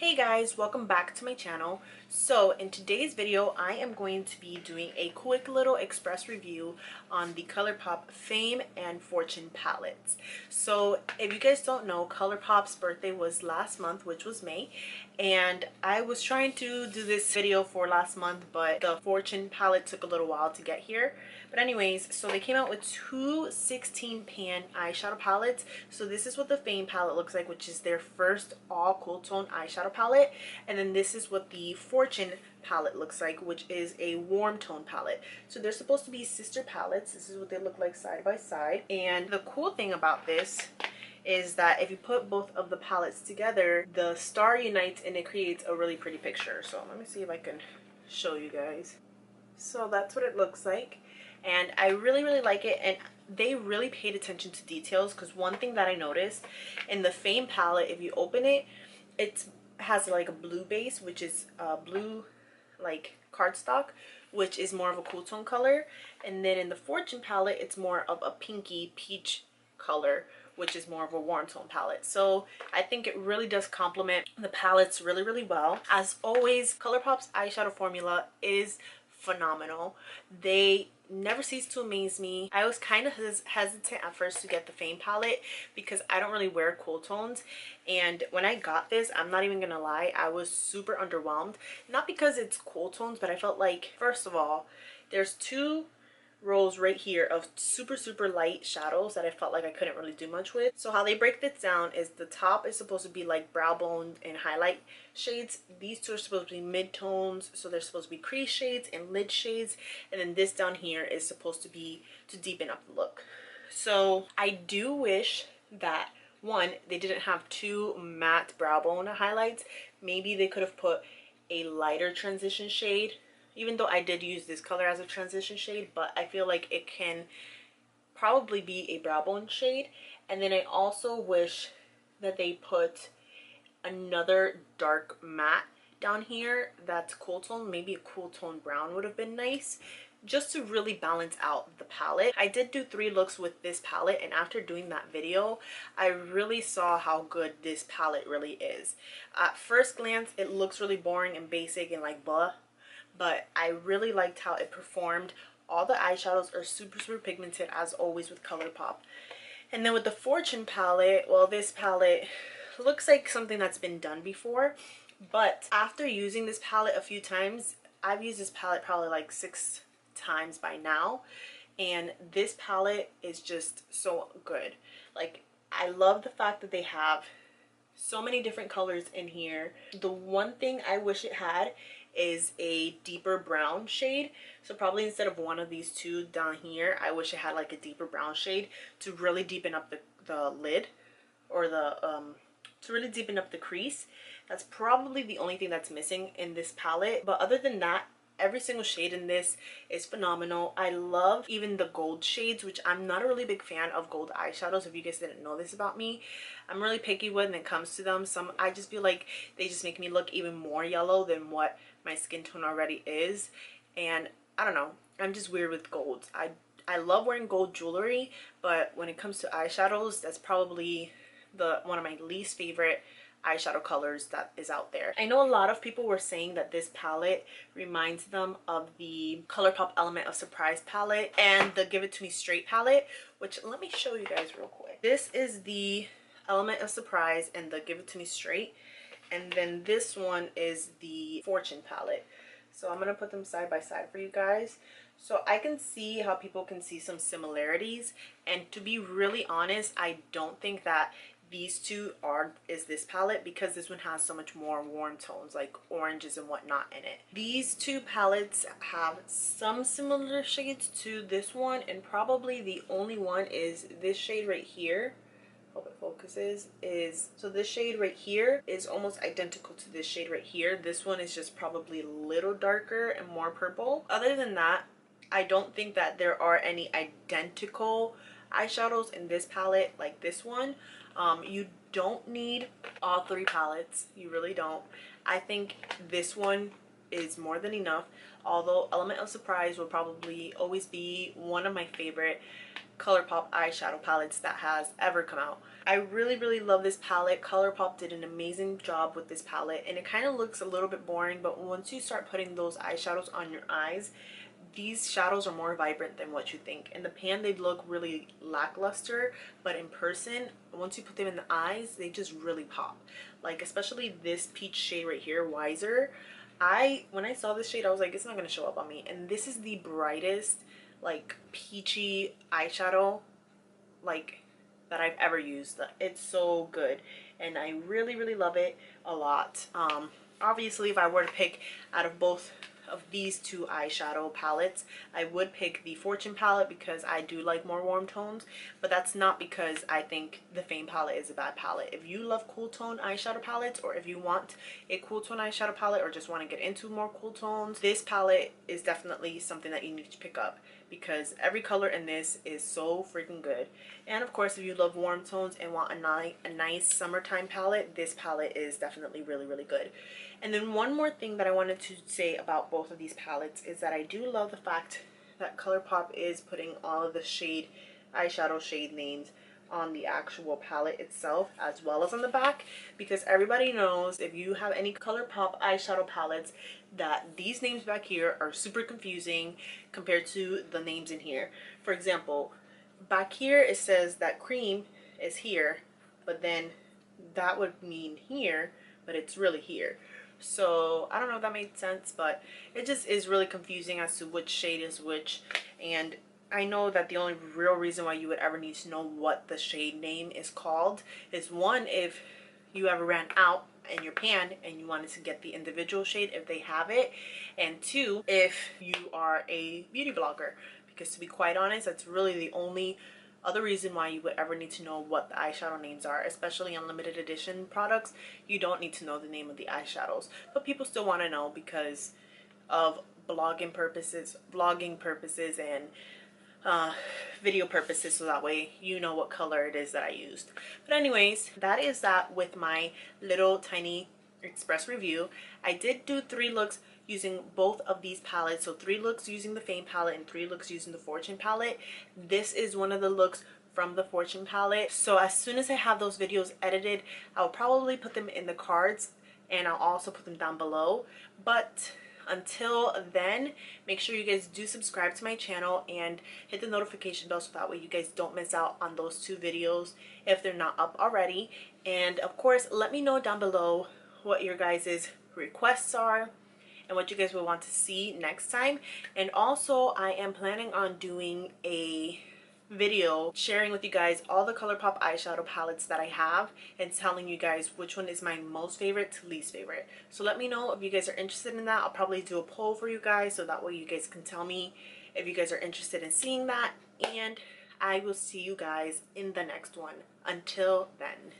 Hey guys, welcome back to my channel. So in today's video I am going to be doing a quick little express review on the Colourpop Fame and Fortune palettes. So if you guys don't know, Colourpop's birthday was last month, which was May, and I was trying to do this video for last month, but the Fortune palette took a little while to get here. But anyways, so they came out with two 16 pan eyeshadow palettes. So this is what the Fame palette looks like, which is their first all cool tone eyeshadow palette, and then this is what the Fortune palette looks like, which is a warm tone palette. So they're supposed to be sister palettes. This is what they look like side by side, and the cool thing about this is that if you put both of the palettes together, the star unites and it creates a really pretty picture. So let me see if I can show you guys. So that's what it looks like, and I really like it, and they really paid attention to details, because one thing that I noticed in the Fame palette, if you open it, it has like a blue base, which is blue like cardstock, which is more of a cool tone color, and then in the Fortune palette it's more of a pinky peach color, which is more of a warm tone palette. So I think it really does complement the palettes really well. As always, Colourpop's eyeshadow formula is phenomenal. They never cease to amaze me. I was kind of hesitant at first to get the Fame palette because I don't really wear cool tones, and when I got this, I'm not even gonna lie, I was super underwhelmed. Not because it's cool tones, but I felt like, first of all, there's two rows right here of super light shadows that I felt like I couldn't really do much with. So how they break this down is the top is supposed to be like brow bone and highlight shades. These two are supposed to be mid-tones, so they're supposed to be crease shades and lid shades, and then this down here is supposed to be to deepen up the look. So I do wish that, one, they didn't have two matte brow bone highlights. Maybe they could have put a lighter transition shade, even though I did use this color as a transition shade, but I feel like it can probably be a brow bone shade. And then I also wish that they put another dark matte down here that's cool tone. Maybe a cool tone brown would have been nice, just to really balance out the palette. I did do 3 looks with this palette, and after doing that video, I really saw how good this palette really is. At first glance, it looks really boring and basic and like blah, but I really liked how it performed. All the eyeshadows are super pigmented, as always with Colourpop. And then with the Fortune palette, well, this palette looks like something that's been done before, but after using this palette a few times, I've used this palette probably like 6 times by now, and this palette is just so good. Like, I love the fact that they have so many different colors in here. The one thing I wish it had is a deeper brown shade. So probably instead of one of these two down here, I wish it had like a deeper brown shade to really deepen up the lid, or the to really deepen up the crease. That's probably the only thing that's missing in this palette, but other than that, every single shade in this is phenomenal. I love even the gold shades, which I'm not a really big fan of gold eyeshadows. If you guys didn't know this about me, I'm really picky when it comes to them. Some, I just feel like they just make me look even more yellow than what my skin tone already is, and I don't know, I'm just weird with golds. I love wearing gold jewelry, but when it comes to eyeshadows, that's probably one of my least favorite eyeshadow colors that is out there. I know a lot of people were saying that this palette reminds them of the Colourpop Element of Surprise palette and the Give It To Me Straight palette, which let me show you guys real quick. This is the Element of Surprise and the Give It To Me Straight, and then this one is the Fortune palette. So I'm gonna put them side by side for you guys, so I can see how people can see some similarities. And to be really honest, I don't think that these two is this palette, because this one has so much more warm tones like oranges and whatnot in it. These two palettes have some similar shades to this one, and probably the only one is this shade right here. Hope it focuses. So this shade right here is almost identical to this shade right here. This one is just probably a little darker and more purple. Other than that, I don't think that there are any identical eyeshadows in this palette like this one. You don't need all 3 palettes, you really don't. I think this one is more than enough, although Element of Surprise will probably always be one of my favorite Colourpop eyeshadow palettes that has ever come out. I really love this palette. Colourpop did an amazing job with this palette, and it kind of looks a little bit boring, but once you start putting those eyeshadows on your eyes, these shadows are more vibrant than what you think. In the pan they look really lackluster, but in person, once you put them in the eyes, they just really pop. Like especially this peach shade right here, Wiser. When I saw this shade, I was like, it's not going to show up on me. And this is the brightest like peachy eyeshadow like that I've ever used. It's so good, and I really love it a lot. Obviously if I were to pick out of both of these two eyeshadow palettes, I would pick the Fortune palette because I do like more warm tones, but that's not because I think the Fame palette is a bad palette. If you love cool tone eyeshadow palettes, or if you want a cool tone eyeshadow palette, or just want to get into more cool tones, this palette is definitely something that you need to pick up, because every color in this is so freaking good. And of course, if you love warm tones and want a nice summertime palette, this palette is definitely really good. And then one more thing that I wanted to say about both of these palettes is that I do love the fact that Colourpop is putting all of the eyeshadow shade names on the actual palette itself as well as on the back, because everybody knows, if you have any Colourpop eyeshadow palettes, that these names back here are super confusing compared to the names in here. For example, back here it says that cream is here, but then that would mean here, but it's really here. So I don't know if that made sense, but it just is really confusing as to which shade is which. And I know that the only real reason why you would ever need to know what the shade name is called is, one, if you ever ran out in your pan and you wanted to get the individual shade if they have it, and two, if you are a beauty blogger, because to be quite honest, that's really the only other reason why you would ever need to know what the eyeshadow names are. Especially on limited edition products, you don't need to know the name of the eyeshadows, but people still want to know because of blogging purposes and video purposes, so that way you know what color it is that I used. But anyways, that is that with my little tiny express review. I did do 3 looks using both of these palettes, so 3 looks using the Fame palette and 3 looks using the Fortune palette. This is one of the looks from the Fortune palette, so as soon as I have those videos edited, I'll probably put them in the cards, and I'll also put them down below. But until then, make sure you guys do subscribe to my channel and hit the notification bell, so that way you guys don't miss out on those 2 videos if they're not up already. And of course, let me know down below what your guys' requests are and what you guys will want to see next time. And also, I am planning on doing a video sharing with you guys all the Colourpop eyeshadow palettes that I have and telling you guys which one is my most favorite to least favorite. So let me know if you guys are interested in that. I'll probably do a poll for you guys, so that way you guys can tell me if you guys are interested in seeing that. And I will see you guys in the next one. Until then.